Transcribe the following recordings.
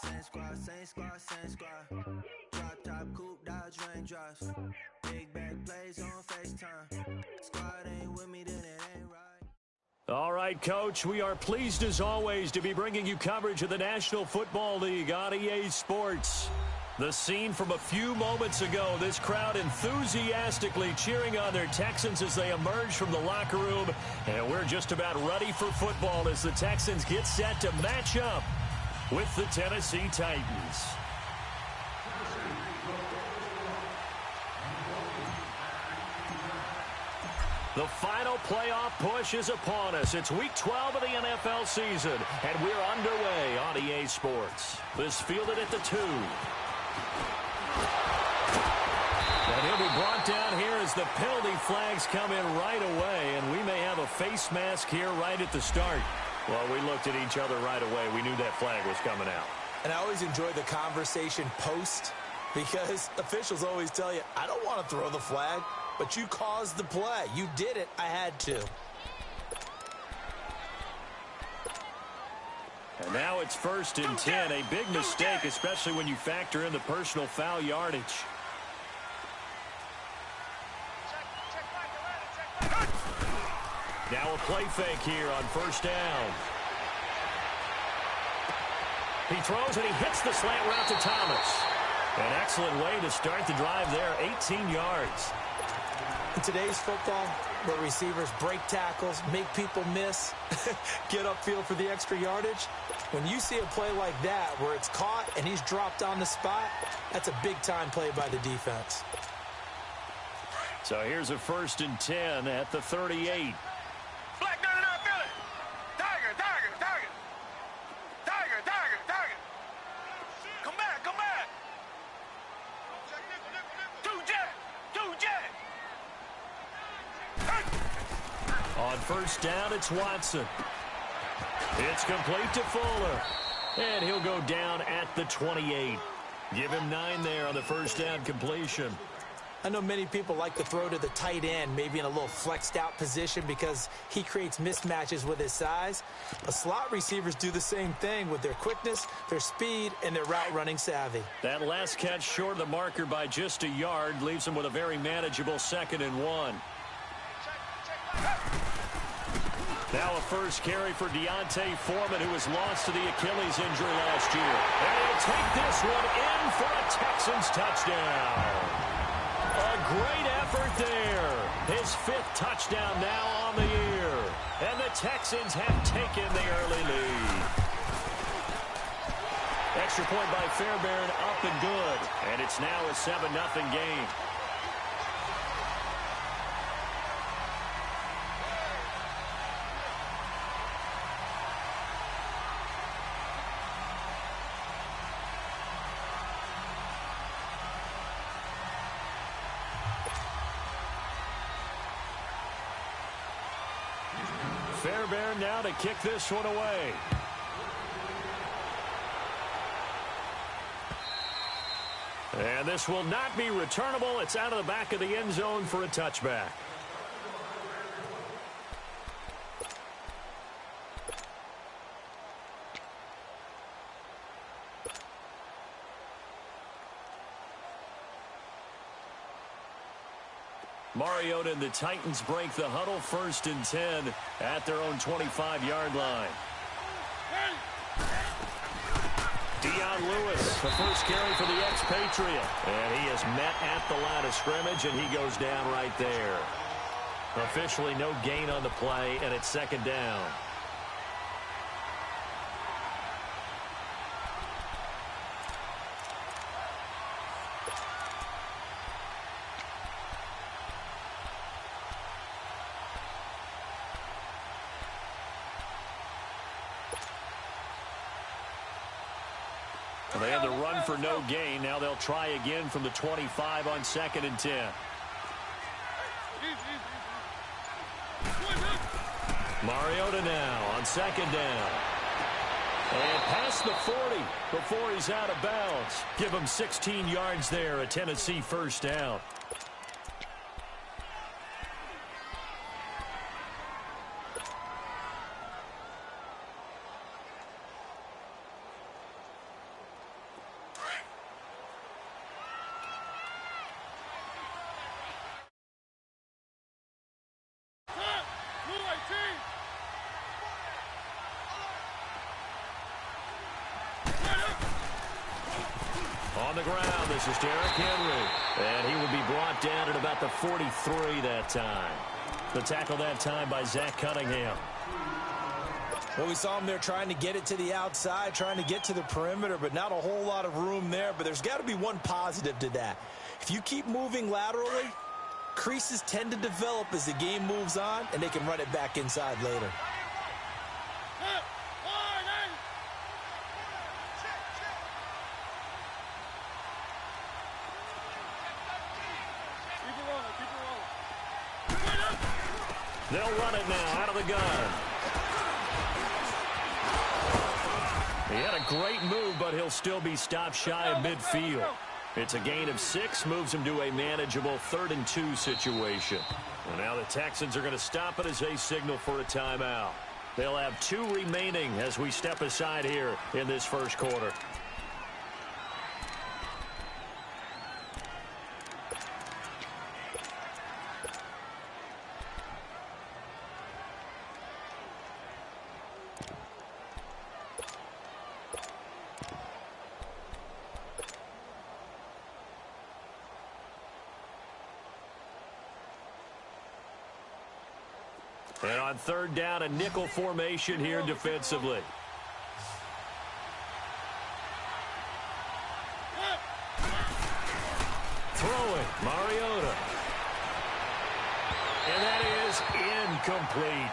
Same squad, same squad, same squad. Drop top, coupe, dodge raindrops. Big back plays on FaceTime. Squad ain't with me, then it ain't right. All right, Coach, we are pleased as always to be bringing you coverage of the National Football League on EA Sports. The scene from a few moments ago, this crowd enthusiastically cheering on their Texans as they emerge from the locker room. And we're just about ready for football as the Texans get set to match up with the Tennessee Titans. The final playoff push is upon us. It's Week 12 of the NFL season, and we're underway on EA Sports. This fielded at the 2. And he'll be brought down here as the penalty flags come in right away, and we may have a face mask here right at the start. Well, we looked at each other right away. We knew that flag was coming out. And I always enjoy the conversation post because officials always tell you, I don't want to throw the flag. But you caused the play. You did it. I had to. And now it's 1st and 10. A big mistake, especially when you factor in the personal foul yardage. Now a play fake here on 1st down. He throws and he hits the slant route to Thomas. An excellent way to start the drive there, 18 yards. In today's football, where receivers break tackles, make people miss, get upfield for the extra yardage, when you see a play like that where it's caught and he's dropped on the spot, that's a big-time play by the defense. So here's a 1st and 10 at the 38. Black dirty down Philly. Tiger, tiger, tiger. Tiger, tiger, tiger. Come back, come back. Two jet, two jet. On 1st down, it's Watson. It's complete to Fuller. And he'll go down at the 28. Give him 9 there on the 1st down completion. I know many people like to throw to the tight end, maybe in a little flexed out position because he creates mismatches with his size. But slot receivers do the same thing with their quickness, their speed, and their route running savvy. That last catch short of the marker by just a yard leaves him with a very manageable 2nd and 1. Now a first carry for Deontay Foreman, who was lost to the Achilles injury last year. And he'll take this one in for a Texans touchdown. A great effort there. His 5th touchdown now on the year. And the Texans have taken the early lead. Extra point by Fairbairn, up and good. And it's now a 7-0 game. Fairbairn now to kick this one away. And this will not be returnable. It's out of the back of the end zone for a touchback. Mariota and the Titans break the huddle, 1st and 10 at their own 25-yard line. Dion Lewis, the first carry for the expatriate. And he is met at the line of scrimmage, and he goes down right there. Officially no gain on the play, and it's 2nd down. They had to run for no gain. Now they'll try again from the 25 on 2nd and 10. Mariota now on 2nd down. And past the 40 before he's out of bounds. Give him 16 yards there, a Tennessee 1st down. On the ground, this is Derrick Henry. And he will be brought down at about the 43 that time. The tackle that time by Zach Cunningham. Well, we saw him there trying to get it to the outside, trying to get to the perimeter, but not a whole lot of room there. But there's got to be one positive to that. If you keep moving laterally, creases tend to develop as the game moves on, and they can run it back inside later. They'll run it now out of the gun. He had a great move, but he'll still be stopped shy of midfield. It's a gain of 6, moves him to a manageable 3rd and 2 situation. And now the Texans are going to stop it as they signal for a timeout. They'll have 2 remaining as we step aside here in this first quarter. And on 3rd down, a nickel formation here defensively. Throwing, Mariota. And that is incomplete.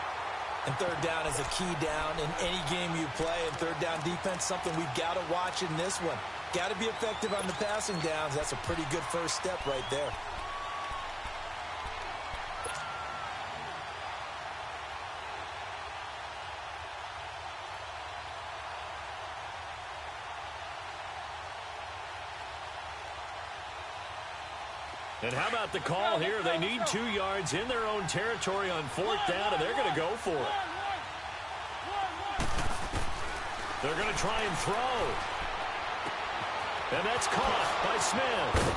And 3rd down is a key down in any game you play. And 3rd down defense, something we've got to watch in this one. Got to be effective on the passing downs. That's a pretty good first step right there. And how about the call here? They need 2 yards in their own territory on 4th down, and they're going to go for it. They're going to try and throw. And that's caught by Smith.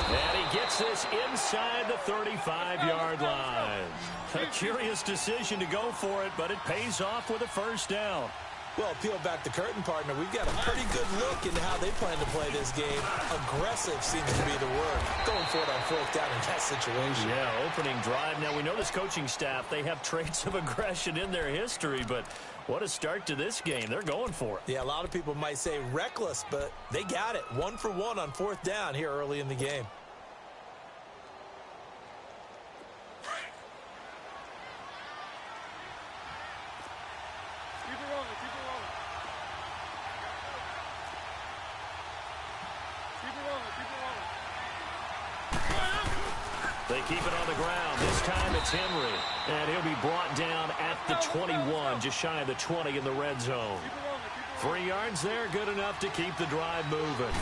And he gets this inside the 35-yard line. A curious decision to go for it, but it pays off with a first down. Well, peel back the curtain, partner. We've got a pretty good look into how they plan to play this game. Aggressive seems to be the word. Going for it on 4th down in that situation. Yeah, opening drive. Now, we know this coaching staff, they have traits of aggression in their history, but what a start to this game. They're going for it. Yeah, a lot of people might say reckless, but they got it. 1 for 1 on 4th down here early in the game. They keep it on the ground. This time it's Henry. And he'll be brought down at the 21, just shy of the 20 in the red zone. 3 yards there, good enough to keep the drive moving.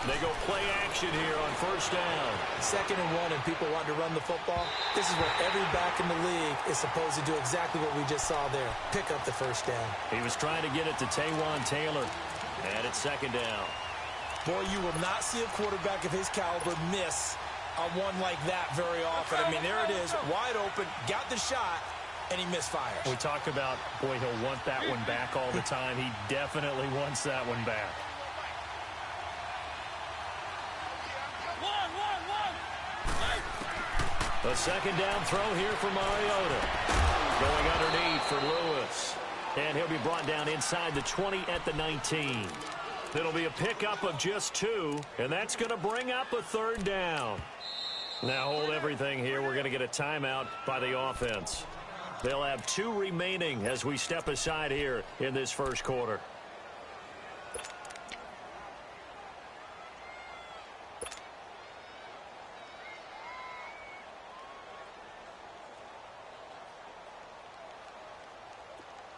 They go play action here on 1st down. 2nd and 1, and people want to run the football. This is what every back in the league is supposed to do, exactly what we just saw there. Pick up the 1st down. He was trying to get it to Taywan Taylor. And it's 2nd down. Boy, you will not see a quarterback of his caliber miss on one like that very often. I mean, there it is, wide open, got the shot, and he misfires. We talk about, boy, he'll want that one back all the time. He definitely wants that one back. A 2nd down throw here for Mariota. Going underneath for Lewis. And he'll be brought down inside the 20 at the 19. It'll be a pickup of just 2, and that's going to bring up a 3rd down. Now hold everything here. We're going to get a timeout by the offense. They'll have 2 remaining as we step aside here in this first quarter.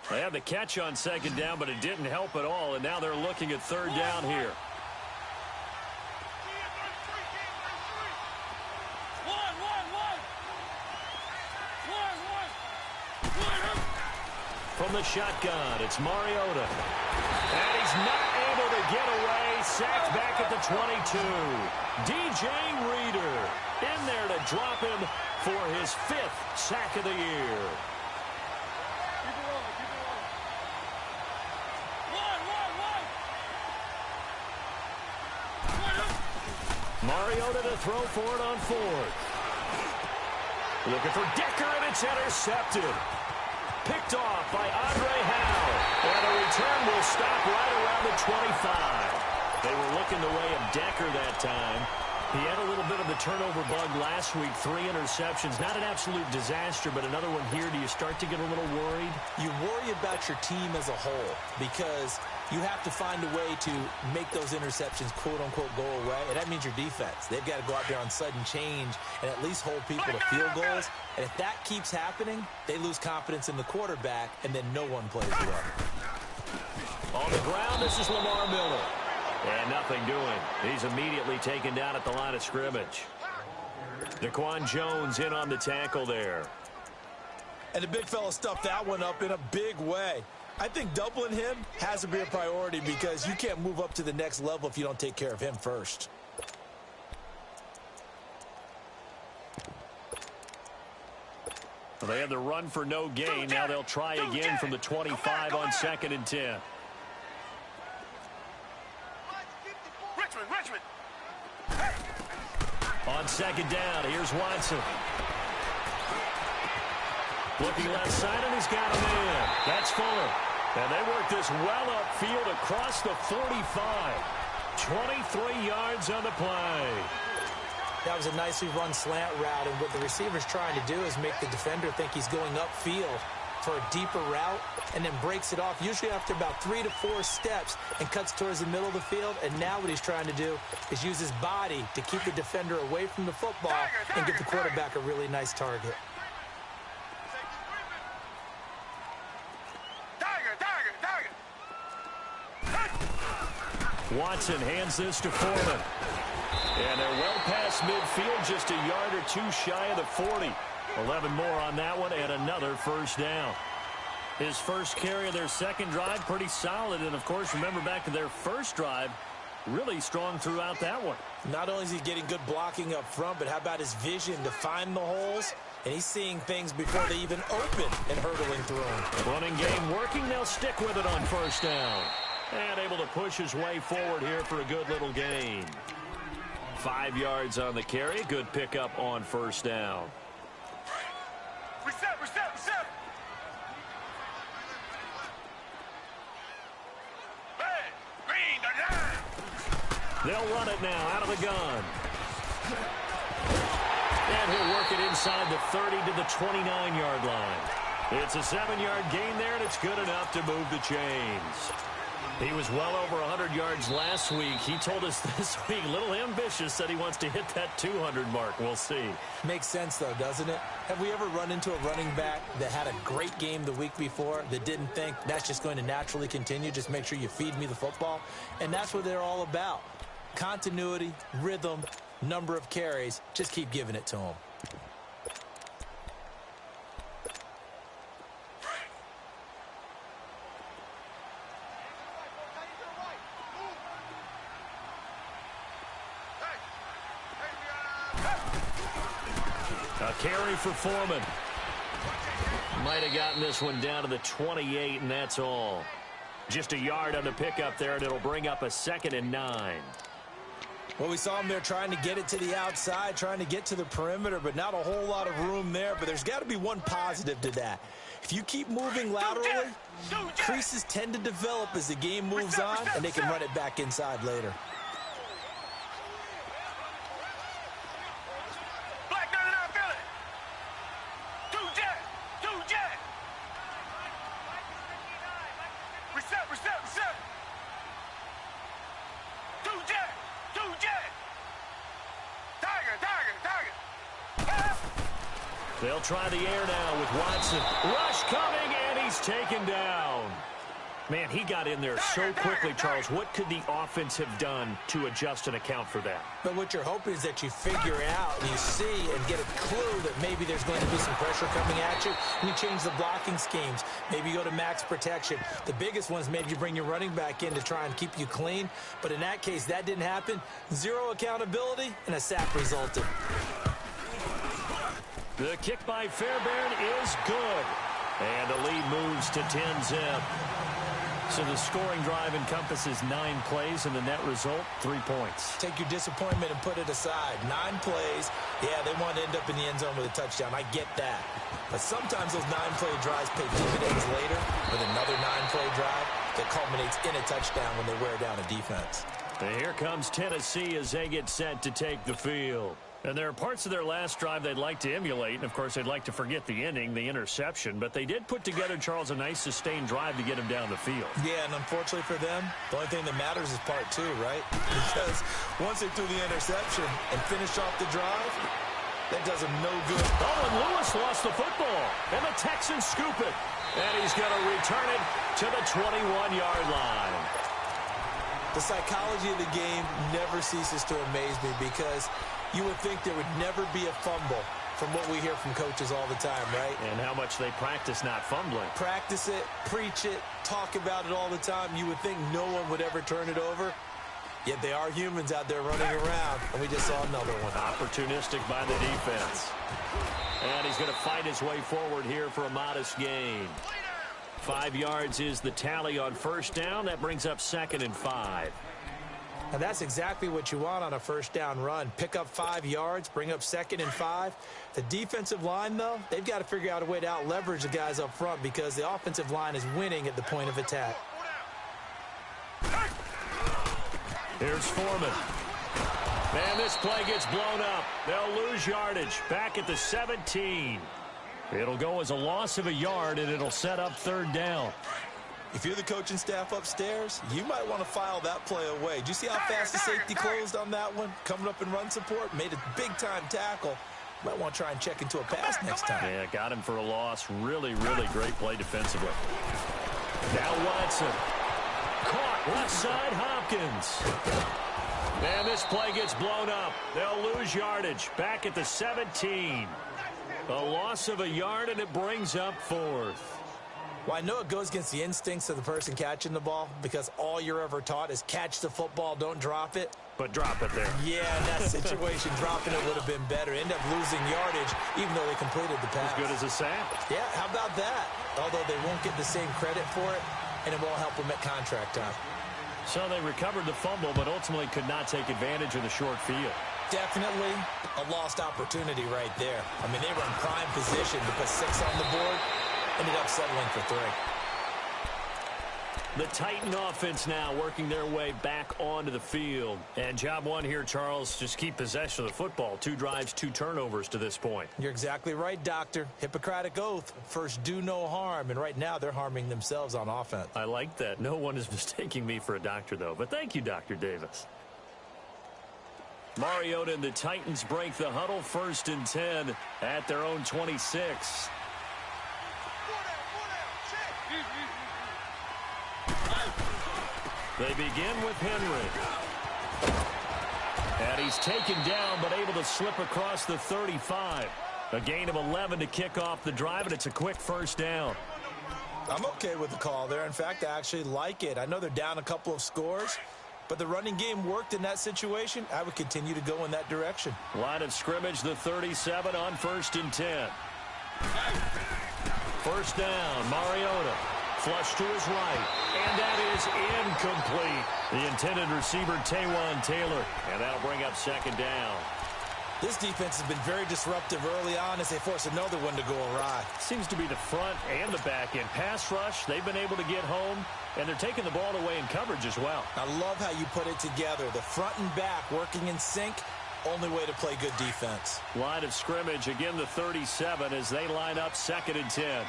They had the catch on 2nd down, but it didn't help at all, and now they're looking at 3rd down here. From the shotgun, it's Mariota. And he's not able to get away. Sacked back at the 22. DJ Reader in there to drop him for his 5th sack of the year. Mariota to throw for it on fourth. Looking for Decker, and it's intercepted. Picked off by Andre Howe. And the return will stop right around the 25. They were looking the way of Decker that time. He had a little bit of the turnover bug last week, 3 interceptions. Not an absolute disaster, but another one here. Do you start to get a little worried? You worry about your team as a whole because you have to find a way to make those interceptions, quote-unquote, go away. And that means your defense. They've got to go out there on sudden change and at least hold people to field goals. And if that keeps happening, they lose confidence in the quarterback, and then no one plays well. On the ground, this is Lamar Miller. And nothing doing. He's immediately taken down at the line of scrimmage. Daquan Jones in on the tackle there. And the big fella stuffed that one up in a big way. I think doubling him has to be a priority because you can't move up to the next level if you don't take care of him first. Well, they had the run for no gain. Now they'll try again from the 25 on 2nd and 10. Richmond. On 2nd down, here's Watson. Looking left side, and he's got a man. That's Fuller. And they work this well upfield across the 45. 23 yards on the play. That was a nicely run slant route, and what the receiver's trying to do is make the defender think he's going upfield for a deeper route and then breaks it off, usually after about 3 to 4 steps, and cuts towards the middle of the field. And now what he's trying to do is use his body to keep the defender away from the football and give the quarterback a really nice target. Watson hands this to Foreman. And they're well past midfield, just a yard or 2 shy of the 40. 11 more on that one, and another first down. His first carry of their second drive, pretty solid. And, of course, remember back to their first drive, really strong throughout that one. Not only is he getting good blocking up front, but how about his vision to find the holes? And he's seeing things before they even open and hurtling through them. Running game working. They'll stick with it on first down. And able to push his way forward here for a good little gain. 5 yards on the carry. Good pickup on first down. Reset. They'll run it now out of the gun. And he'll work it inside the 30 to the 29-yard line. It's a 7-yard gain there, and it's good enough to move the chains. He was well over 100 yards last week. He told us this week, a little ambitious, said he wants to hit that 200 mark. We'll see. Makes sense, though, doesn't it? Have we ever run into a running back that had a great game the week before that didn't think that's just going to naturally continue? Just make sure you feed me the football. And that's what they're all about. Continuity, rhythm, number of carries. Just keep giving it to them. A carry for Foreman. Might have gotten this one down to the 28, and that's all. Just a yard on the pickup there, and it'll bring up a 2nd and 9. Well, we saw him there trying to get it to the outside, trying to get to the perimeter, but not a whole lot of room there. But there's got to be one positive to that. If you keep moving laterally, creases tend to develop as the game moves on, and they can run it back inside later. They'll try the air now with Watson. Rush coming, and he's taken down. Man, he got in there so quickly, Charles. What could the offense have done to adjust and account for that? But what you're hoping is that you figure out and you see and get a clue that maybe there's going to be some pressure coming at you, and you change the blocking schemes. Maybe you go to max protection. The biggest one is maybe you bring your running back in to try and keep you clean. But in that case, that didn't happen. Zero accountability, and a sack resulted. The kick by Fairbairn is good. And the lead moves to 10-zip. So the scoring drive encompasses 9 plays, and the net result, 3 points. Take your disappointment and put it aside. 9 plays. Yeah, they want to end up in the end zone with a touchdown. I get that. But sometimes those 9-play drives pay dividends later with another 9-play drive that culminates in a touchdown when they wear down a defense. And here comes Tennessee as they get set to take the field. And there are parts of their last drive they'd like to emulate. And, of course, they'd like to forget the ending, the interception. But they did put together, Charles, a nice sustained drive to get him down the field. Yeah, and unfortunately for them, the only thing that matters is part 2, right? Because once they threw the interception and finished off the drive, that does them no good. Oh, and Lewis lost the football. And the Texans scoop it. And he's going to return it to the 21-yard line. The psychology of the game never ceases to amaze me because you would think there would never be a fumble from what we hear from coaches all the time, right? And how much they practice not fumbling. Practice it, preach it, talk about it all the time. You would think no one would ever turn it over. Yet they are humans out there running around, and we just saw another one. Opportunistic by the defense. And he's going to fight his way forward here for a modest gain. 5 yards is the tally on first down. That brings up 2nd and 5. And that's exactly what you want on a first down run. Pick up 5 yards, bring up 2nd and 5. The defensive line, though, they've got to figure out a way to out-leverage the guys up front because the offensive line is winning at the point of attack. Here's Foreman. Man, this play gets blown up. They'll lose yardage. Back at the 17. It'll go as a loss of a yard, and it'll set up 3rd down. If you're the coaching staff upstairs, you might want to file that play away. Did you see how fast the safety closed on that one? Coming up in run support, made a big-time tackle. Might want to try and check into a pass next time. Yeah, got him for a loss. Really, really great play defensively. Now Watson. Caught left side, Hopkins. Man, this play gets blown up. They'll lose yardage. Back at the 17. A loss of a yard, and it brings up 4th. Well, I know it goes against the instincts of the person catching the ball because all you're ever taught is catch the football, don't drop it. But drop it there. Yeah, in that situation, dropping it would have been better. End up losing yardage, even though they completed the pass. As good as a sack. Yeah, how about that? Although they won't get the same credit for it, and it won't help them at contract time. So they recovered the fumble, but ultimately could not take advantage of the short field. Definitely a lost opportunity right there. I mean, they were in prime position to put 6 on the board. Ended up settling for 3. The Titan offense now working their way back onto the field. And job 1 here, Charles, just keep possession of the football. 2 drives, 2 turnovers to this point. You're exactly right, Doctor. Hippocratic oath. First, do no harm. And right now, they're harming themselves on offense. I like that. No one is mistaking me for a doctor, though. But thank you, Dr. Davis. Mariota and the Titans break the huddle. 1st and 10 at their own 26. They begin with Henry. And he's taken down, but able to slip across the 35. A gain of 11 to kick off the drive, and it's a quick 1st down. I'm okay with the call there. In fact, I actually like it. I know they're down a couple of scores, but the running game worked in that situation. I would continue to go in that direction. Line of scrimmage, the 37 on 1st and 10. 1st down, Mariota. Flush to his right, and that is incomplete. The intended receiver, Taywan Taylor, and that'll bring up 2nd down. This defense has been very disruptive early on as they force another one to go awry. Seems to be the front and the back end. Pass rush, they've been able to get home, and they're taking the ball away in coverage as well. I love how you put it together. The front and back working in sync, only way to play good defense. Line of scrimmage, again the 37 as they line up 2nd and 10.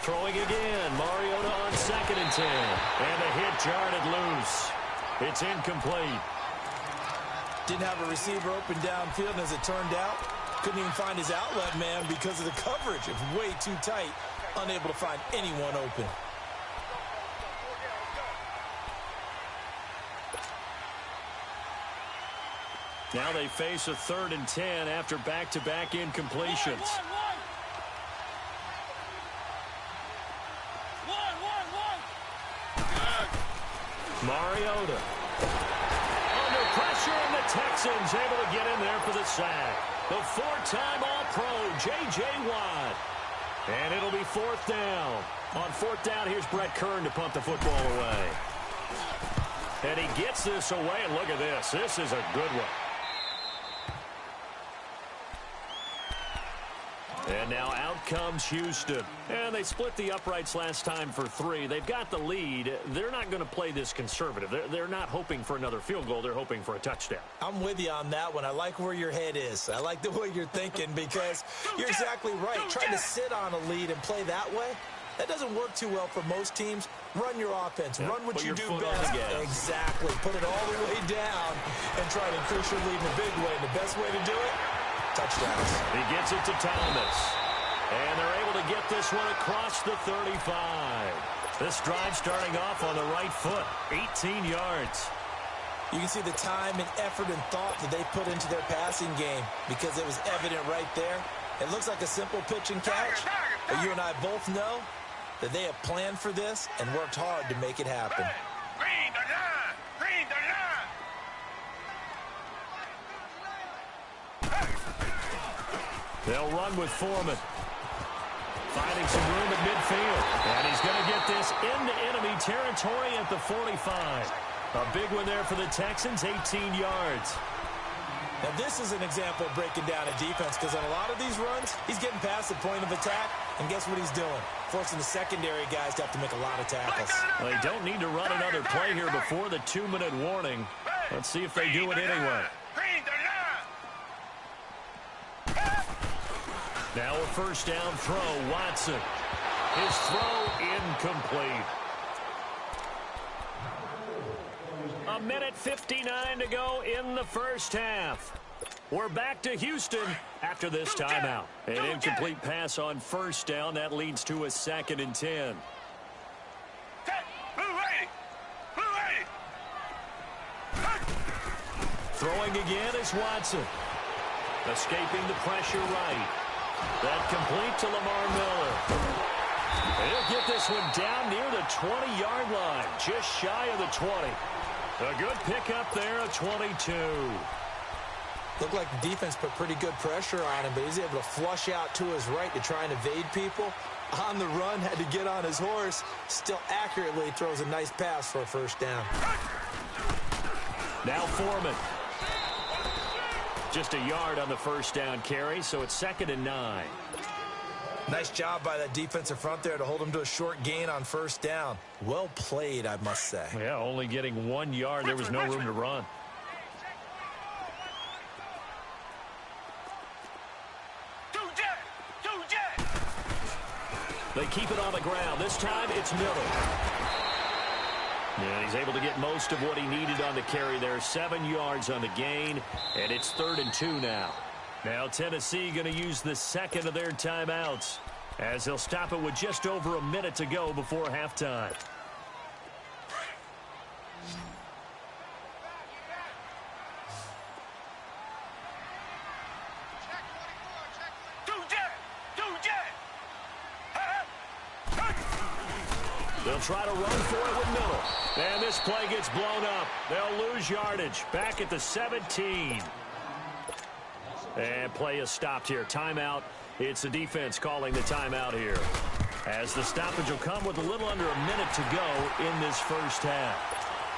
Throwing again, Mariota on 2nd and 10. And a hit jarred it loose. It's incomplete. Didn't have a receiver open downfield, and as it turned out, couldn't even find his outlet man because of the coverage. It was way too tight, unable to find anyone open. Now they face a 3rd and 10 after back-to-back incompletions. Mariota. Under pressure, and the Texans able to get in there for the sack. The four-time All-Pro, J.J. Watt. And it'll be fourth down. On fourth down, here's Brett Kern to punt the football away. And he gets this away, and look at this. This is a good one. And now out comes Houston. And they split the uprights last time for 3. They've got the lead. They're not going to play this conservative. They're not hoping for another field goal. They're hoping for a touchdown. I'm with you on that one. I like where your head is. I like the way you're thinking because you're exactly right. Trying to sit on a lead and play that way, that doesn't work too well for most teams. Run your offense. Yep. Run what Put you your do foot on best. the gas. Exactly. Put it all the way down and try to increase your lead in a big way. And the best way to do it, touchdowns. He gets it to Thomas. And they're able to get this one across the 35. This drive starting off on the right foot. 18 yards. You can see the time and effort and thought that they put into their passing game because it was evident right there. It looks like a simple pitch and catch, but you and I both know that they have planned for this and worked hard to make it happen. Green the line! Green the line! They'll run with Foreman. Finding some room at midfield. And he's going to get this into enemy territory at the 45. A big one there for the Texans, 18 yards. Now, this is an example of breaking down a defense because on a lot of these runs, he's getting past the point of attack, and guess what he's doing? Forcing the secondary guys to have to make a lot of tackles. Well, they don't need to run another play here before the 2-minute warning. Let's see if they do it anyway. Now a first down throw, Watson. His throw incomplete. A minute 59 to go in the first half. We're back to Houston after this timeout. An incomplete pass on first down. That leads to a 2nd and 10. Throwing again is Watson. Escaping the pressure right. That complete to Lamar Miller. He'll get this one down near the 20-yard line, just shy of the 20. A good pickup there, a 22. Looked like the defense put pretty good pressure on him, but he's able to flush out to his right to try and evade people. On the run, had to get on his horse. Still accurately throws a nice pass for a first down. Now Foreman. Just a yard on the first down carry, so it's 2nd and 9. Nice job by that defensive front there to hold him to a short gain on first down. Well played, I must say. Yeah, only getting 1 yard. There was no room to run. They keep it on the ground. This time it's Miller. And he's able to get most of what he needed on the carry there. 7 yards on the gain, and it's 3rd and 2 now. Now Tennessee going to use the second of their timeouts as they'll stop it with just over a minute to go before halftime. They'll try to run for it with Miller. And this play gets blown up. They'll lose yardage. Back at the 17. And play is stopped here. Timeout. It's the defense calling the timeout here. As the stoppage will come with a little under a minute to go in this first half.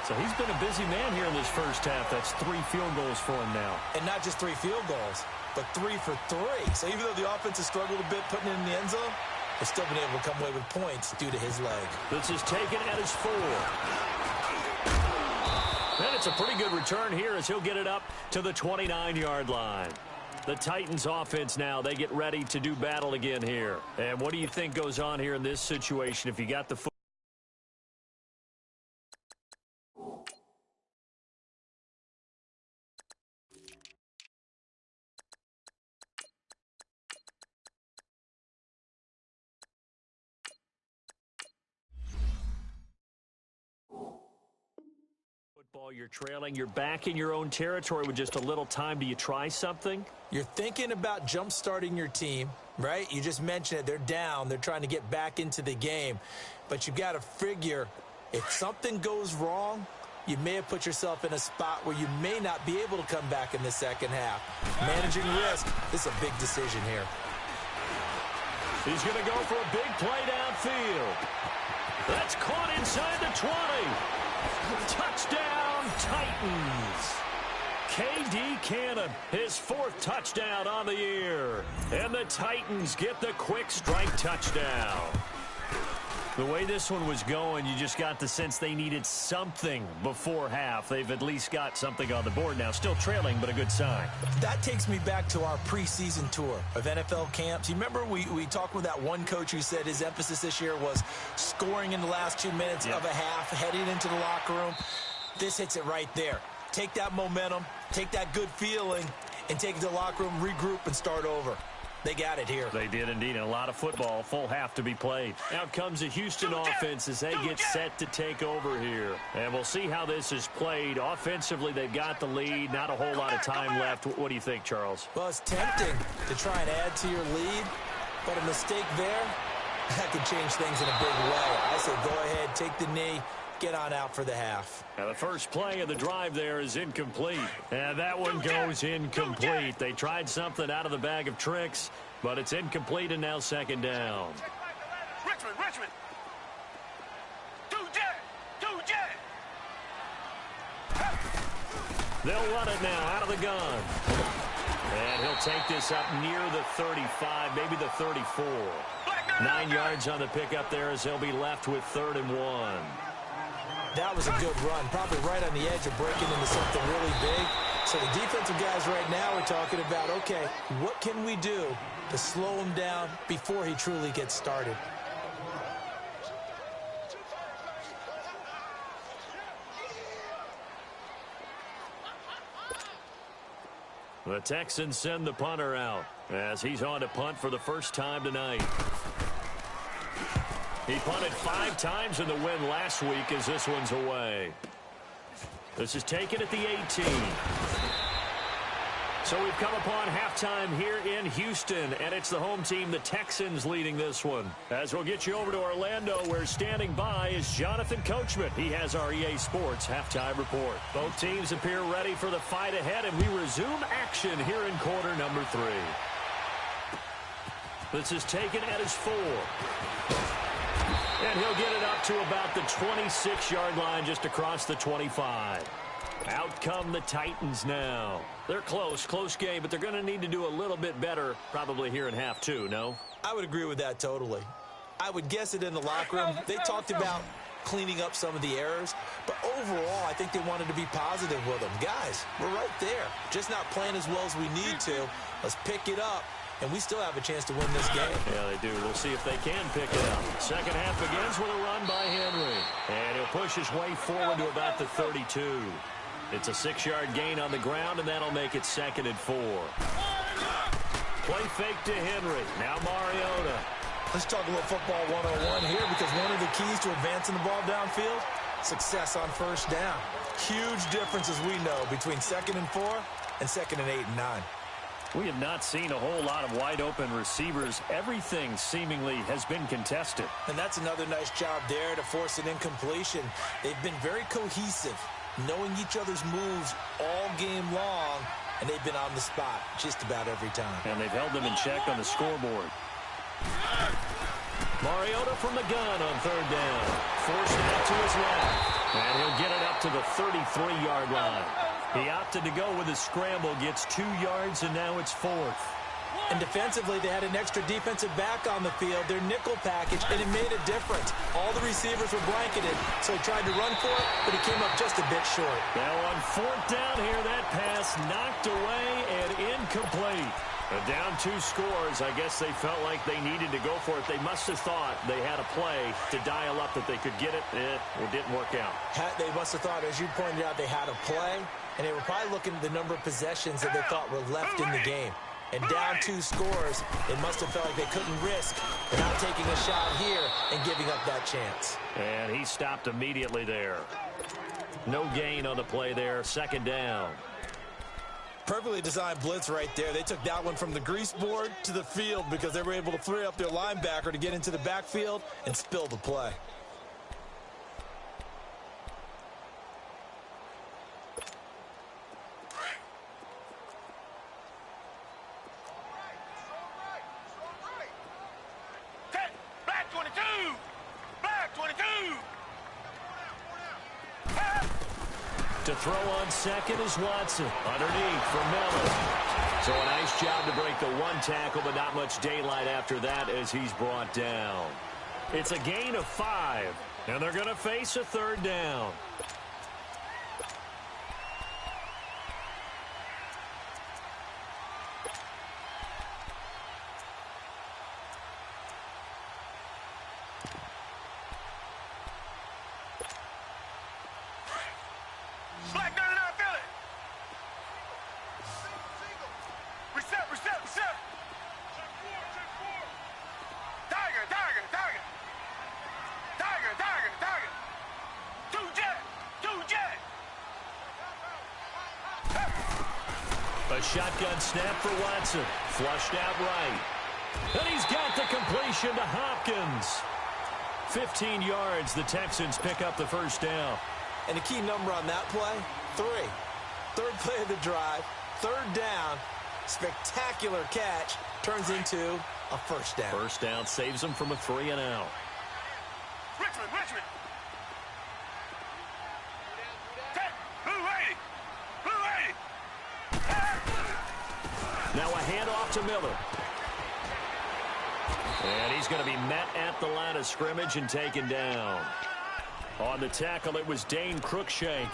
So he's been a busy man here in this first half. That's 3 field goals for him now. And not just 3 field goals, but 3 for 3. So even though the offense has struggled a bit putting it in the end zone, they've still been able to come away with points due to his leg. This is taken at his 4. And it's a pretty good return here as he'll get it up to the 29-yard line. The Titans offense now, they get ready to do battle again here. And what do you think goes on here in this situation if you got the foot? You're trailing, you're back in your own territory with just a little time. Do you try something? You're thinking about jump-starting your team, right? You just mentioned it. They're down. They're trying to get back into the game. But you've got to figure if something goes wrong, you may have put yourself in a spot where you may not be able to come back in the second half. Managing risk, this is a big decision here. He's going to go for a big play downfield. That's caught inside the 20. Touchdown, Titans. K.D. Cannon, his 4th touchdown on the year. And the Titans get the quick strike touchdown. The way this one was going, you just got the sense they needed something before half. They've at least got something on the board now. Still trailing, but a good sign. That takes me back to our preseason tour of NFL camps. You remember we talked with that one coach who said his emphasis this year was scoring in the last 2 minutes of a half, heading into the locker room. This hits it right there. Take that momentum, take that good feeling, and take it to the locker room, regroup, and start over. They got it here. They did indeed. And a lot of football, full half to be played. Now comes the Houston offense as they get set to take over here. And we'll see how this is played. Offensively, they've got the lead. Not a whole lot of time left. What do you think, Charles? Well, it's tempting to try and add to your lead, but a mistake there, that could change things in a big way. I say go ahead, take the knee, get on out for the half. Now the first play of the drive there is incomplete. And that one goes incomplete. They tried something out of the bag of tricks, but it's incomplete and now second down. Richmond. Do jet. They'll run it now out of the gun. And he'll take this up near the 35, maybe the 34. 9 yards on the pickup there as they'll be left with 3rd and 1. That was a good run, probably right on the edge of breaking into something really big. So the defensive guys right now are talking about, okay, what can we do to slow him down before he truly gets started? The Texans send the punter out as he's on to punt for the first time tonight. He punted 5 times in the win last week as this one's away. This is taken at the 18. So we've come upon halftime here in Houston, and it's the home team, the Texans, leading this one. As we'll get you over to Orlando, where standing by is Jonathan Coachman. He has our EA Sports halftime report. Both teams appear ready for the fight ahead, and we resume action here in quarter number 3. This is taken at his 4. And he'll get it up to about the 26-yard line, just across the 25. Out come the Titans now. They're close game, but they're going to need to do a little bit better probably here in half 2, no? I would agree with that totally. I would guess it in the locker room. They talked about cleaning up some of the errors, but overall, I think they wanted to be positive with them. Guys, we're right there. Just not playing as well as we need to. Let's pick it up. And we still have a chance to win this game. Yeah, they do. We'll see if they can pick it up. Second half begins with a run by Henry. And he'll push his way forward to about the 32. It's a 6-yard gain on the ground, and that'll make it 2nd and 4. Play fake to Henry. Now Mariota. Let's talk a little football 101 here, because one of the keys to advancing the ball downfield, success on first down. Huge difference, as we know, between 2nd and 4 and 2nd and 8 and 9. We have not seen a whole lot of wide-open receivers. Everything seemingly has been contested. And that's another nice job there to force an incompletion. They've been very cohesive, knowing each other's moves all game long, and they've been on the spot just about every time. And they've held them in check on the scoreboard. Mariota from the gun on 3rd down. Forced out to his left. And he'll get it up to the 33-yard line. He opted to go with a scramble, gets 2 yards, and now it's 4th. And defensively, they had an extra defensive back on the field, their nickel package, and it made a difference. All the receivers were blanketed, so he tried to run for it, but he came up just a bit short. Now on 4th down here, that pass knocked away and incomplete. Down 2 scores. I guess they felt like they needed to go for it. They must have thought they had a play to dial up that they could get it. It didn't work out. They must have thought, as you pointed out, they had a play, and they were probably looking at the number of possessions that they thought were left in the game. And down 2 scores, they must have felt like they couldn't risk not taking a shot here and giving up that chance. And he stopped immediately there. No gain on the play there. 2nd down. Perfectly designed blitz right there. They took that one from the grease board to the field because they were able to free up their linebacker to get into the backfield and spill the play. To throw on second is Watson. Underneath for Miller. So a nice job to break the one tackle, but not much daylight after that as he's brought down. It's a gain of 5, and they're going to face a third down. A shotgun snap for Watson. Flushed out right. And he's got the completion to Hopkins. 15 yards. The Texans pick up the first down. And the key number on that play, 3. Third play of the drive. Third down. Spectacular catch. Turns into a first down. First down saves them from a 3-and-out. Richmond. Now a handoff to Miller. And he's going to be met at the line of scrimmage and taken down. On the tackle, it was Dane Cruikshank.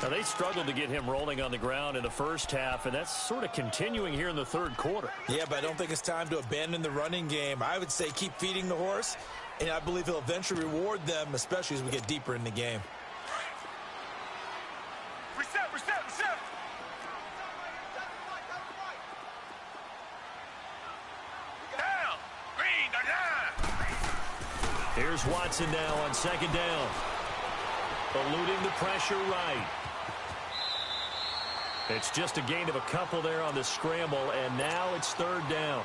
Now, they struggled to get him rolling on the ground in the first half, and that's sort of continuing here in the third quarter. Yeah, but I don't think it's time to abandon the running game. I would say keep feeding the horse, and I believe he'll eventually reward them, especially as we get deeper in the game. Reset. Down. Green, down. Here's Watson now on second down. Eluding the pressure right. It's just a gain of a couple there on the scramble, and now it's third down.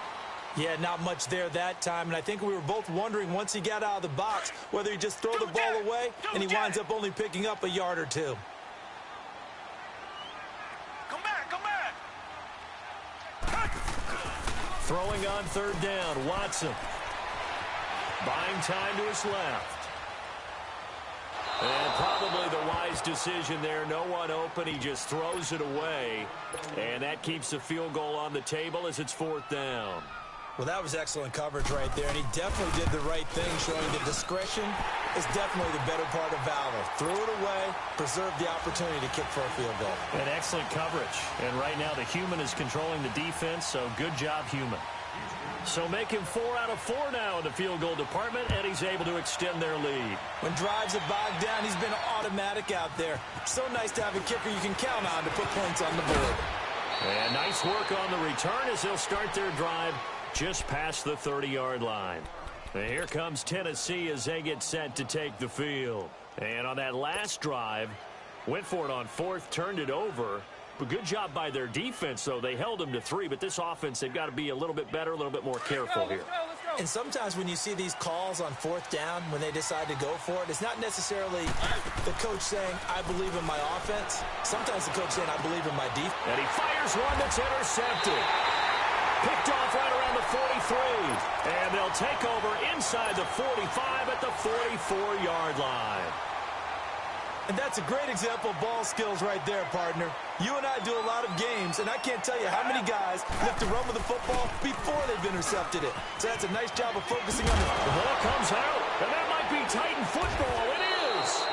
Yeah, not much there that time, and I think we were both wondering once he got out of the box whether he just throw the ball away and he winds up only picking up a yard or 2. Come back. Throwing on third down, Watson. Buying time to his left. And probably the wise decision there. No one open. He just throws it away. And that keeps the field goal on the table as it's fourth down. Well, that was excellent coverage right there, and he definitely did the right thing, showing that discretion is definitely the better part of valor. Threw it away, preserved the opportunity to kick for a field goal. And excellent coverage. And right now the human is controlling the defense, so good job, human. So make him 4 out of 4 now in the field goal department, and he's able to extend their lead. When drives are bogged down, he's been automatic out there. So nice to have a kicker you can count on to put points on the board. And nice work on the return as they'll start their drive just past the 30-yard line. And here comes Tennessee as they get set to take the field. And on that last drive, went for it on fourth, turned it over. But good job by their defense, though. They held them to 3, but this offense, they've got to be a little bit better, a little bit more careful here. And sometimes when you see these calls on fourth down, when they decide to go for it, it's not necessarily the coach saying, I believe in my offense. Sometimes the coach saying, I believe in my defense. And he fires one that's intercepted. Picked off right around the 43. And they'll take over inside the 45 at the 44-yard line. And that's a great example of ball skills right there, partner. You and I do a lot of games, and I can't tell you how many guys live to run with the football before they've intercepted it. So that's a nice job of focusing on the ball comes out, and that might be Titan football. It is.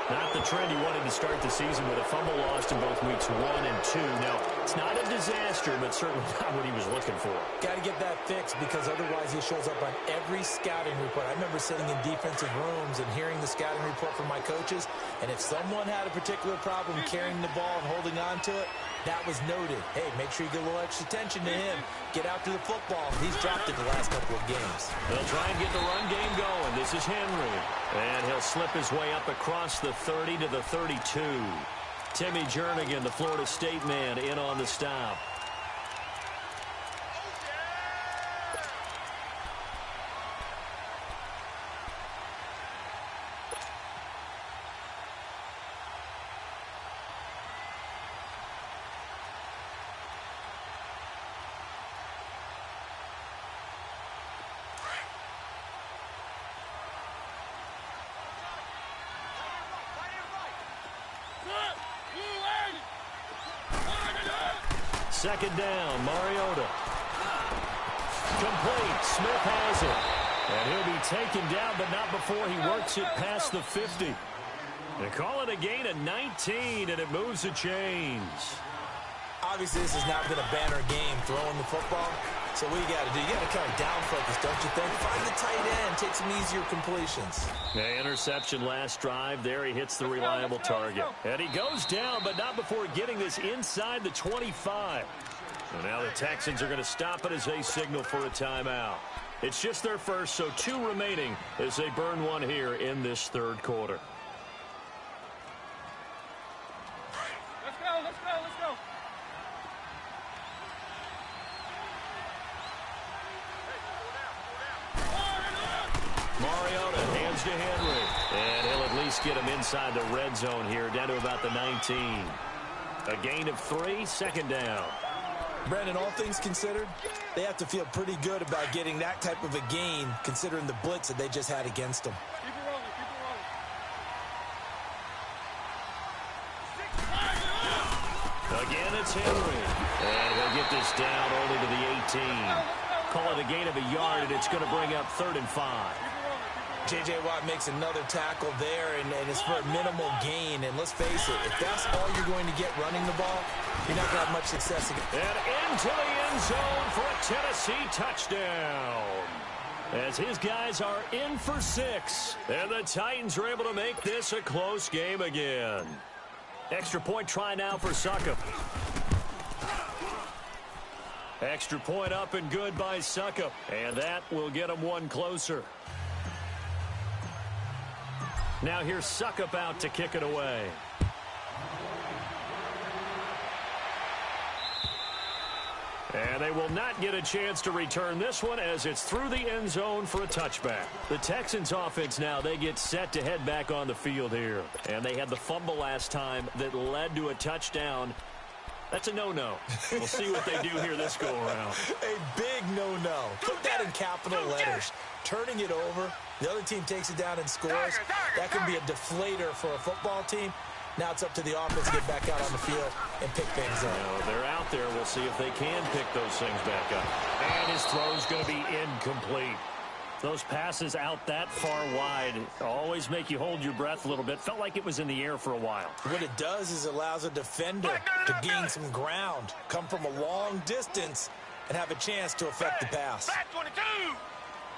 Not the trend he wanted to start the season with a fumble lost in both weeks 1 and 2. Now, it's not a disaster, but certainly not what he was looking for. Got to get that fixed because otherwise he shows up on every scouting report. I remember sitting in defensive rooms and hearing the scouting report from my coaches, and if someone had a particular problem carrying the ball and holding on to it, that was noted. Hey, make sure you get a little extra attention to him. Get after the football. He's dropped it the last couple of games. They'll try and get the run game going. This is Henry. And he'll slip his way up across the 30 to the 32. Timmy Jernigan, the Florida State man, in on the stop. Second down, Mariota. Complete. Smith has it. And he'll be taken down, but not before he works it past the 50. They call it a gain of 19, and it moves the chains. Obviously, this has not been a banner game throwing the football. So what you got to do? You got to kind of down focus, don't you think? Find the tight end, take some easier completions. The interception last drive. There he hits the reliable target. And he goes down, but not before getting this inside the 25. So now the Texans are going to stop it as they signal for a timeout. It's just their first, so 2 remaining as they burn one here in this third quarter. Let's go, let's go, let's go. Mariota hands to Henry. And he'll at least get him inside the red zone here, down to about the 19. A gain of 3, second down. Brandon, all things considered, they have to feel pretty good about getting that type of a gain, considering the blitz that they just had against them. Keep it rolling, keep it rolling. Again, it's Henry. And he'll get this down only to the 18. Call it a gain of a yard, and it's going to bring up 3rd and 5. J.J. Watt makes another tackle there, and it's for a minimal gain. And let's face it, if that's all you're going to get running the ball, you're not going to have much success again. And into the end zone for a Tennessee touchdown. As his guys are in for 6. And the Titans are able to make this a close game again. Extra point try now for Succop. Extra point up and good by Succop. And that will get him one closer. Now here's Succop out to kick it away. And they will not get a chance to return this one as it's through the end zone for a touchback. The Texans offense now, they get set to head back on the field here. And they had the fumble last time that led to a touchdown. That's a no-no. We'll see what they do here this go-around. A big no-no. Put that in capital letters. Turning it over, the other team takes it down and scores. That can be a deflator for a football team. Now it's up to the offense to get back out on the field and pick things up. Now they're out there. We'll see if they can pick those things back up. And his throw's going to be incomplete. Those passes out that far wide always make you hold your breath a little bit. Felt like it was in the air for a while. What it does is allows a defender to gain some ground, come from a long distance, and have a chance to affect the pass. Black 22!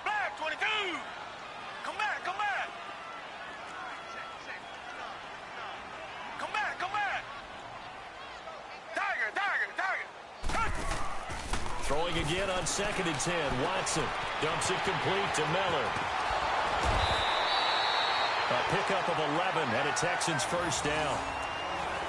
Black 22! Come back, come back! Come back, come back! Tiger, tiger, tiger! Throwing again on 2nd and 10. Watson dumps it complete to Miller. A pickup of 11 and a Texans first down.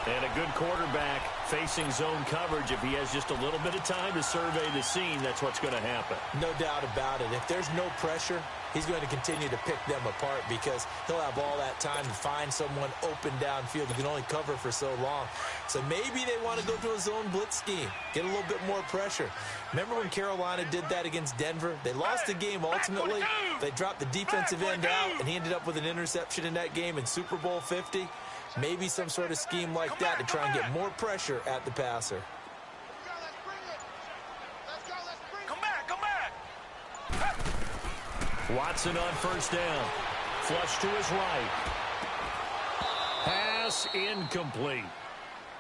And a good quarterback facing zone coverage. If he has just a little bit of time to survey the scene, that's what's going to happen. No doubt about it. If there's no pressure, he's going to continue to pick them apart because he'll have all that time to find someone open downfield. He can only cover for so long. So maybe they want to go to a zone blitz scheme, get a little bit more pressure. Remember when Carolina did that against Denver? They lost the game ultimately. They dropped the defensive end out, and he ended up with an interception in that game in Super Bowl 50. Maybe some sort of scheme like that to try and get more pressure at the passer. Come back, come back! Watson on first down. Flush to his right. Pass incomplete.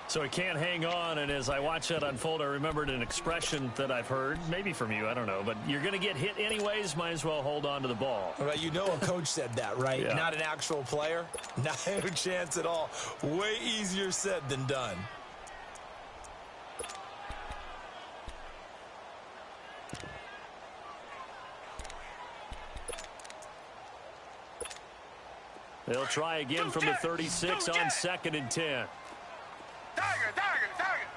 So he can't hang on, and as I watch that unfold, I remembered an expression that I've heard, maybe from you, I don't know, but you're going to get hit anyways, might as well hold on to the ball. Well, you know a coach said that, right? Yeah. Not an actual player. Not a chance at all. Way easier said than done. They'll try again from the 36 on 2nd and 10. Tiger, tiger, tiger!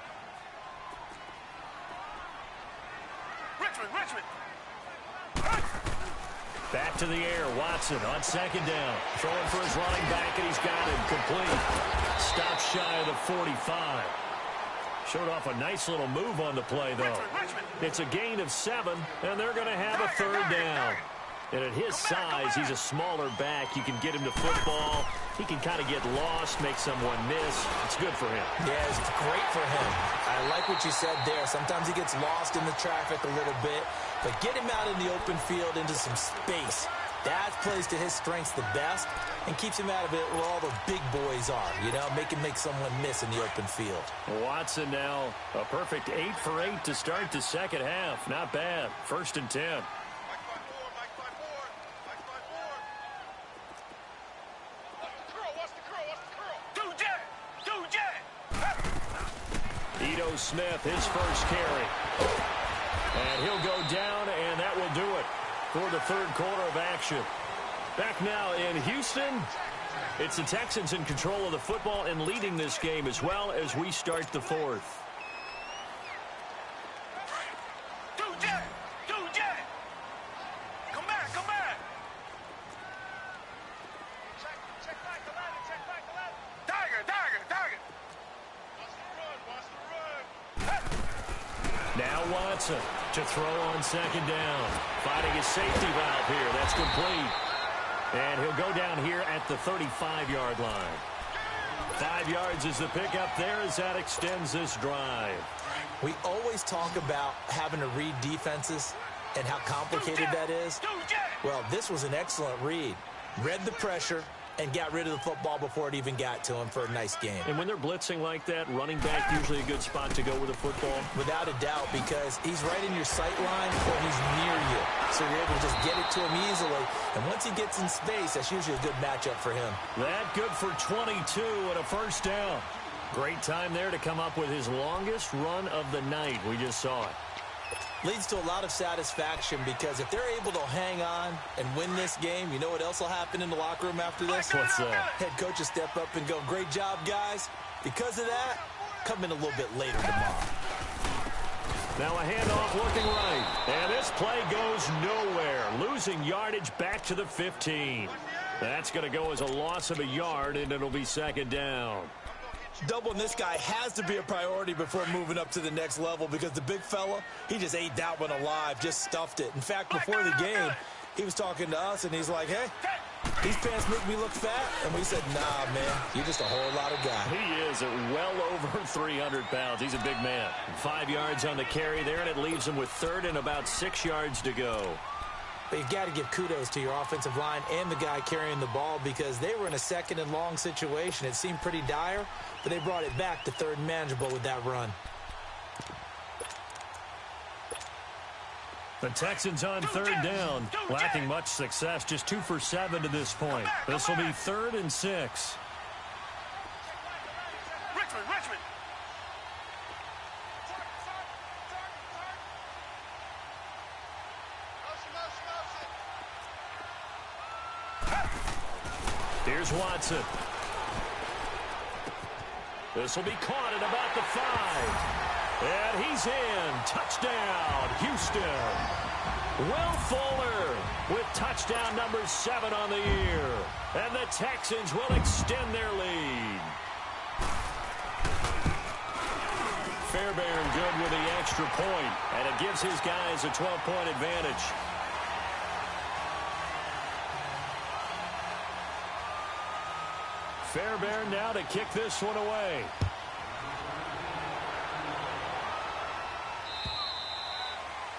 Richmond, Richmond! Back to the air, Watson on 2nd down. Throwing for his running back, and he's got him complete. Stop shy of the 45. Showed off a nice little move on the play, though. It's a gain of 7, and they're going to have a 3rd down. And at his size, he's a smaller back. You can get him to football. He can kind of get lost, make someone miss. It's good for him. Yeah, it's great for him. I like what you said there. Sometimes he gets lost in the traffic a little bit, but get him out in the open field into some space. That plays to his strengths the best and keeps him out of it where all the big boys are, you know, make someone miss in the open field. Watson now, a perfect 8 for 8 to start the second half. Not bad. 1st and 10. Ito Smith, his first carry. And he'll go down, and that will do it for the third quarter of action. Back now in Houston, it's the Texans in control of the football and leading this game as well as we start the fourth. Now Watson to throw on second down. Finding his safety valve here. That's complete. And he'll go down here at the 35-yard line. 5 yards is the pickup there as that extends this drive. We always talk about having to read defenses and how complicated that is. Well, this was an excellent read. Read the pressure and got rid of the football before it even got to him for a nice game. And when they're blitzing like that, running back usually a good spot to go with the football? Without a doubt, because he's right in your sight line or he's near you. So you're able to just get it to him easily. And once he gets in space, that's usually a good matchup for him. That good for 22 and a first down. Great time there to come up with his longest run of the night. We just saw it. Leads to a lot of satisfaction because if they're able to hang on and win this game, you know what else will happen in the locker room after this? What's that? Head coach will step up and go, great job, guys. Because of that, come in a little bit later tomorrow. Now a handoff looking right. And this play goes nowhere. Losing yardage back to the 15. That's going to go as a loss of a yard, and it'll be second down. Doubling this guy has to be a priority before moving up to the next level because the big fella, he just ate that one alive, just stuffed it. In fact, before the game, he was talking to us, and he's like, hey, these pants make me look fat. And we said, nah, man, you're just a whole lot of guy. He is at well over 300 pounds. He's a big man. 5 yards on the carry there, and it leaves him with third and about 6 yards to go. But you've got to give kudos to your offensive line and the guy carrying the ball because they were in a second and long situation. It seemed pretty dire, but they brought it back to third and manageable with that run. The Texans on third down, lacking much success, just 2 for 7 to this point. This will be 3rd and 6. Richmond. Here's Watson. This will be caught at about the 5. And he's in. Touchdown, Houston. Will Fuller with touchdown number 7 on the year. And the Texans will extend their lead. Fairbairn good with the extra point, and it gives his guys a 12-point advantage. Fairbairn now to kick this one away.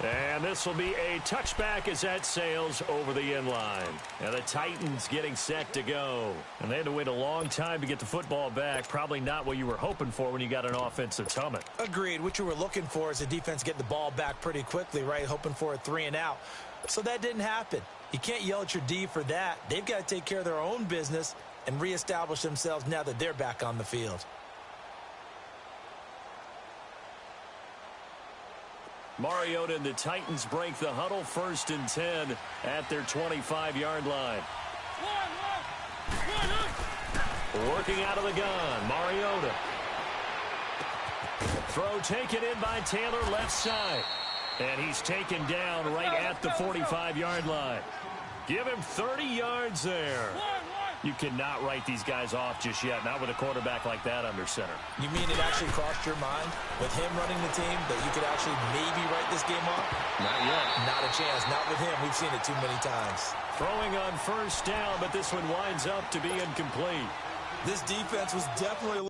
And this will be a touchback as that sails over the end line. And the Titans getting set to go. And they had to wait a long time to get the football back. Probably not what you were hoping for when you got an offense that's humming. Agreed. What you were looking for is the defense get the ball back pretty quickly, right? Hoping for a 3 and out. So that didn't happen. You can't yell at your D for that. They've got to take care of their own business and reestablish themselves now that they're back on the field. Mariota and the Titans break the huddle, 1st and 10 at their 25-yard line. Working out of the gun, Mariota. Throw taken in by Taylor, left side. And he's taken down right at the 45-yard line. Give him 30 yards there. You cannot write these guys off just yet, not with a quarterback like that under center. You mean it actually crossed your mind with him running the team that you could actually maybe write this game off? Not yet. Not a chance. Not with him. We've seen it too many times. Throwing on first down, but this one winds up to be incomplete. This defense was definitely...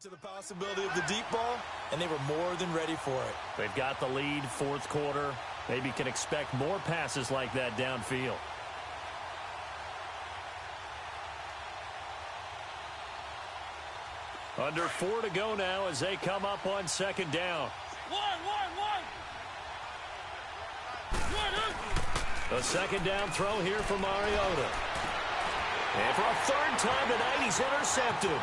to the possibility of the deep ball, and they were more than ready for it. They've got the lead, fourth quarter. Maybe can expect more passes like that downfield. Under 4 to go now as they come up on second down. A second down throw here for Mariota. And for a third time tonight, he's intercepted.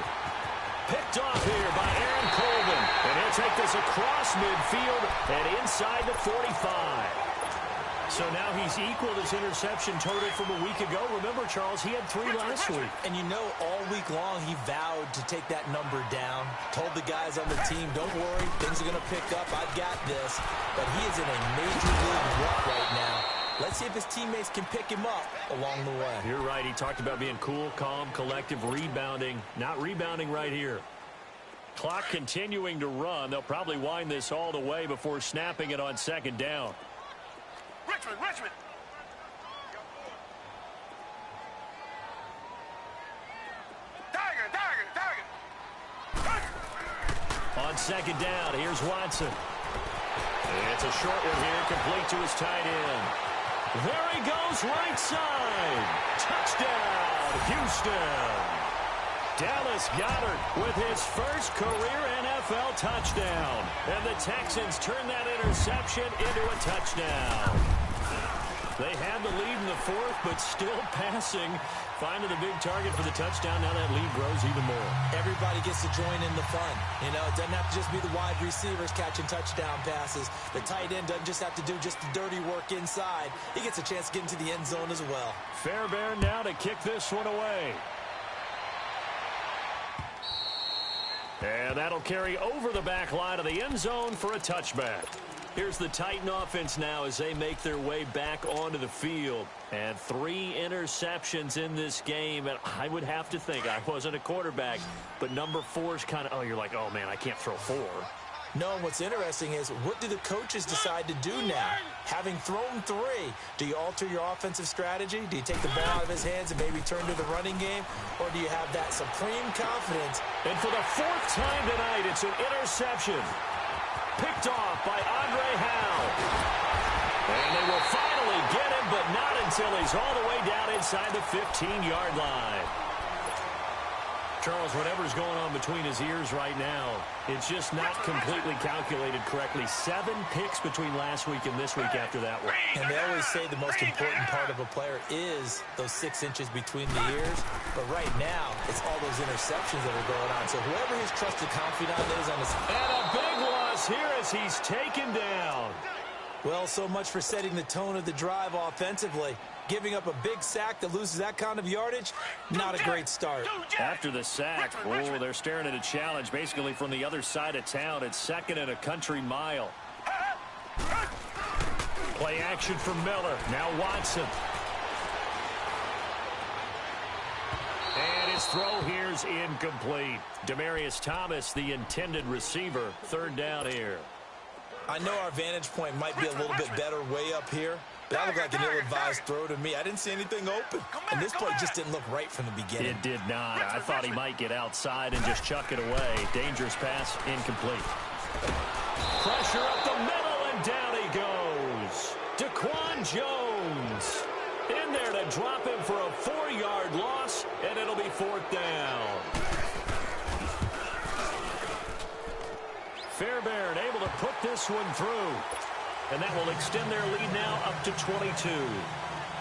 Picked off here by Aaron Colvin. And he'll take this across midfield and inside the 45. So now he's equaled his interception total from a week ago. Remember, Charles, he had 3 last week. And you know, all week long, he vowed to take that number down. Told the guys on the team, don't worry, things are going to pick up. I've got this. But he is in a major league rut right now. Let's see if his teammates can pick him up along the way. You're right. He talked about being cool, calm, collective, rebounding. Not rebounding right here. Clock continuing to run. They'll probably wind this all the way before snapping it on second down. Richmond. Tiger. On second down, here's Watson. It's a short one here, complete to his tight end. There he goes, right side. Touchdown, Houston. Dallas Goedert with his first career NFL touchdown. And the Texans turn that interception into a touchdown. They had the lead in the fourth, but still passing. Finding the big target for the touchdown. Now that lead grows even more. Everybody gets to join in the fun. You know, it doesn't have to just be the wide receivers catching touchdown passes. The tight end doesn't just have to do just the dirty work inside. He gets a chance to get into the end zone as well. Fairbairn now to kick this one away. And that'll carry over the back line of the end zone for a touchback. Here's the Titan offense now as they make their way back onto the field. And 3 interceptions in this game. And I would have to think, I wasn't a quarterback, but number 4 is kind of, oh, you're like, oh, man, I can't throw 4. No, what's interesting is, what do the coaches decide to do now? Having thrown 3, do you alter your offensive strategy? Do you take the ball out of his hands and maybe turn to the running game? Or do you have that supreme confidence? And for the 4th time tonight, it's an interception. Picked off by Andre Howe. And they will finally get him, but not until he's all the way down inside the 15-yard line. Charles, whatever's going on between his ears right now, it's just not completely calculated correctly. 7 picks between last week and this week after that one. And they always say the most important part of a player is those 6 inches between the ears. But right now, it's all those interceptions that are going on. So whoever his trusted confidant is on his... And a big loss here as he's taken down. Well, so much for setting the tone of the drive offensively. Giving up a big sack that loses that kind of yardage, not a great start. After the sack, oh, they're staring at a challenge basically from the other side of town. It's 2nd and a country mile. Play action from Miller. Now Watson. And his throw here's incomplete. Demaryius Thomas, the intended receiver. 3rd down here. I know our vantage point might be a little bit better way up here, but that looked like an ill-advised throw to me. I didn't see anything open, and this play just didn't look right from the beginning. It did not. I thought he might get outside and just chuck it away. Dangerous pass, incomplete. Pressure up the middle, and down he goes. Daquan Jones in there to drop him for a 4-yard loss, and it'll be 4th down. Fairbairn able to put this one through. And that will extend their lead now up to 22.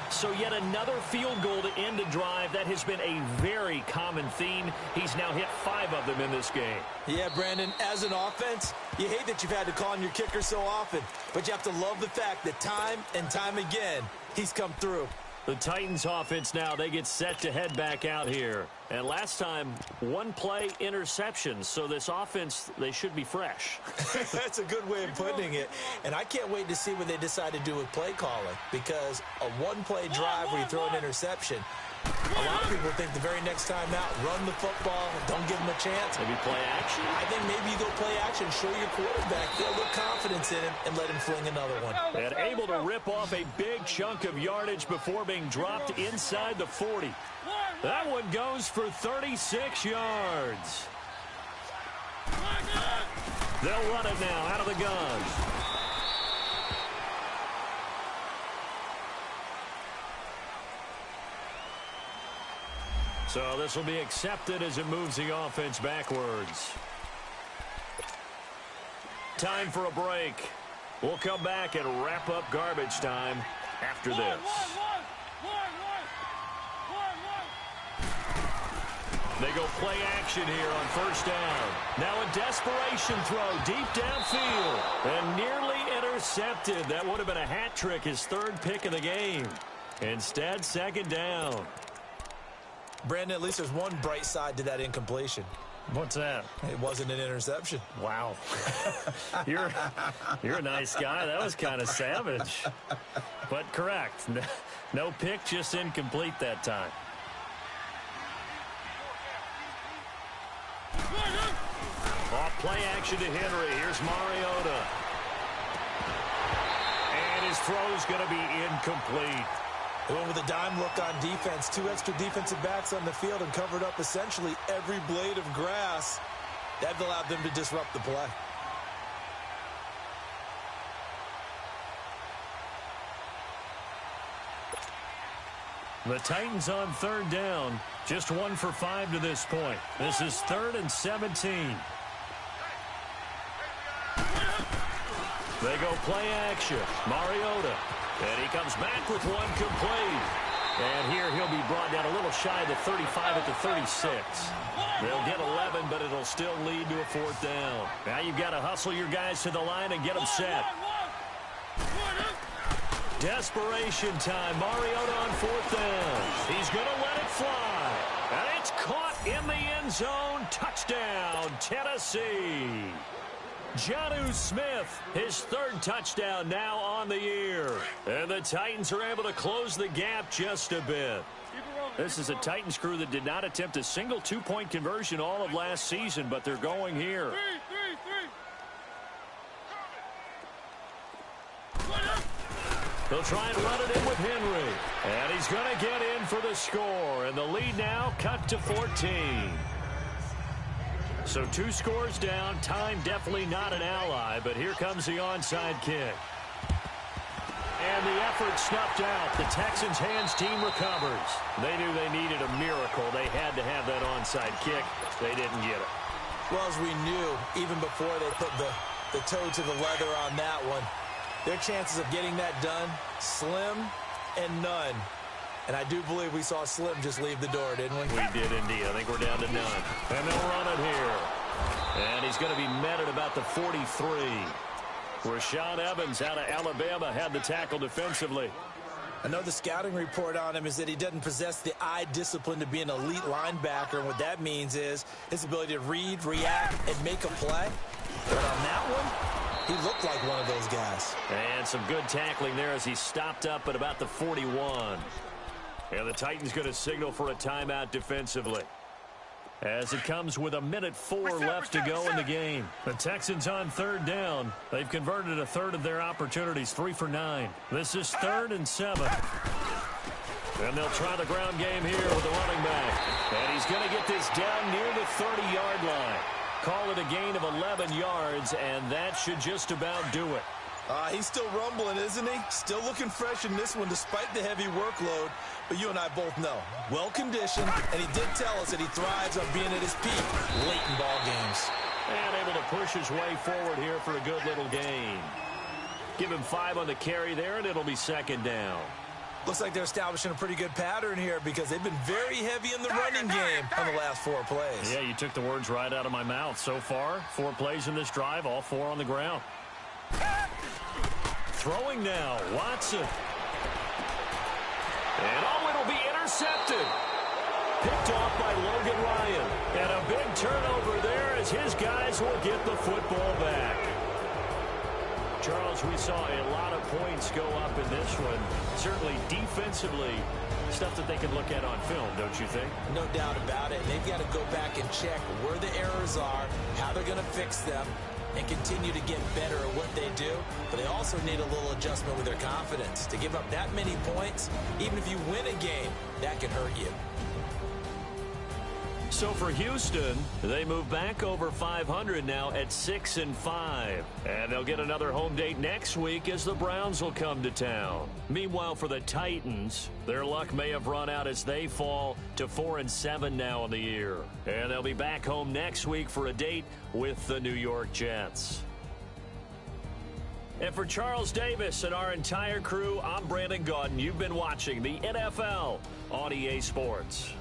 So yet another field goal to end a drive. That has been a very common theme. He's now hit 5 of them in this game. Yeah, Brandon, as an offense, you hate that you've had to call on your kicker so often, but you have to love the fact that time and time again, he's come through. The Titans offense now, they get set to head back out here. And last time, 1-play interception. So this offense, they should be fresh. That's a good way of putting it. And I can't wait to see what they decide to do with play calling, because a 1-play drive where you throw an interception, a lot of people think the very next time out, run the football, don't give them a chance. Maybe play action? I think maybe you go play action, show your quarterback, feel the confidence in him, and let him fling another one. And able to rip off a big chunk of yardage before being dropped inside the 40. That one goes for 36 yards. They'll run it now out of the gun. So this will be accepted as it moves the offense backwards. Time for a break. We'll come back and wrap up garbage time after this. They go play action here on first down. Now a desperation throw deep downfield and nearly intercepted. That would have been a hat trick, his 3rd pick of the game. Instead, 2nd down. Brandon, at least there's one bright side to that incompletion. What's that? It wasn't an interception. Wow. You're a nice guy. That was kind of savage. But correct. No pick, just incomplete that time. Off play action to Henry. Here's Mariota. And his throw's going to be incomplete. They went with a dime look on defense. 2 extra defensive backs on the field and covered up essentially every blade of grass. That allowed them to disrupt the play. The Titans on 3rd down. Just 1 for 5 to this point. This is 3rd and 17. They go play action. Mariota. And he comes back with one complete. And here he'll be brought down a little shy of the 35 at the 36. They'll get 11, but it'll still lead to a 4th down. Now you've got to hustle your guys to the line and get them set. Desperation time. Mariota on 4th down. He's going to let it fly. And it's caught in the end zone. Touchdown, Tennessee. Jonnu Smith, his 3rd touchdown now on the year. And the Titans are able to close the gap just a bit. This is a Titans crew that did not attempt a single 2-point conversion all of last season, but they're going here. They'll try and run it in with Henry. And he's going to get in for the score. And the lead now cut to 14. So 2 scores down. Time definitely not an ally, but here comes the onside kick. And the effort snuffed out. The Texans' hands team recovers. They knew they needed a miracle. They had to have that onside kick. They didn't get it. Well, as we knew, even before they put the toe to the leather on that one, their chances of getting that done, slim and none. And I do believe we saw Slim just leave the door, didn't we? We did indeed. I think we're down to none. And they'll run it here. And he's going to be met at about the 43. Rashaan Evans out of Alabama had the tackle defensively. I know the scouting report on him is that he doesn't possess the eye discipline to be an elite linebacker. And what that means is his ability to read, react, and make a play. But on that one, he looked like one of those guys. And some good tackling there as he stopped up at about the 41. And the Titans going to signal for a timeout defensively, as it comes with 1:04 left to go in the game. The Texans on 3rd down. They've converted a 1/3 of their opportunities, 3 for 9. This is 3rd and 7. And they'll try the ground game here with the running back. And he's going to get this down near the 30-yard line. Call it a gain of 11 yards, and that should just about do it. He's still rumbling, isn't he? Still looking fresh in this one despite the heavy workload. But you and I both know, well-conditioned, and he did tell us that he thrives on being at his peak late in ball games. And able to push his way forward here for a good little gain. Give him 5 on the carry there, and it'll be 2nd down. Looks like they're establishing a pretty good pattern here because they've been very heavy in the running game on the last 4 plays. Yeah, you took the words right out of my mouth. So far, 4 plays in this drive, all 4 on the ground. Throwing now, Watson. And it'll be intercepted. Picked off by Logan Ryan. And a big turnover there as his guys will get the football back. Charles, we saw a lot of points go up in this one. Certainly defensively, stuff that they can look at on film, don't you think? No doubt about it. They've got to go back and check where the errors are, how they're going to fix them, and continue to get better at what they do. But they also need a little adjustment with their confidence. To give up that many points, even if you win a game, that can hurt you. So for Houston, they move back over 500 now at 6-5. And they'll get another home date next week as the Browns will come to town. Meanwhile, for the Titans, their luck may have run out as they fall to 4-7 now in the year. And they'll be back home next week for a date with the New York Jets. And for Charles Davis and our entire crew, I'm Brandon Gaudin. You've been watching the NFL on EA Sports.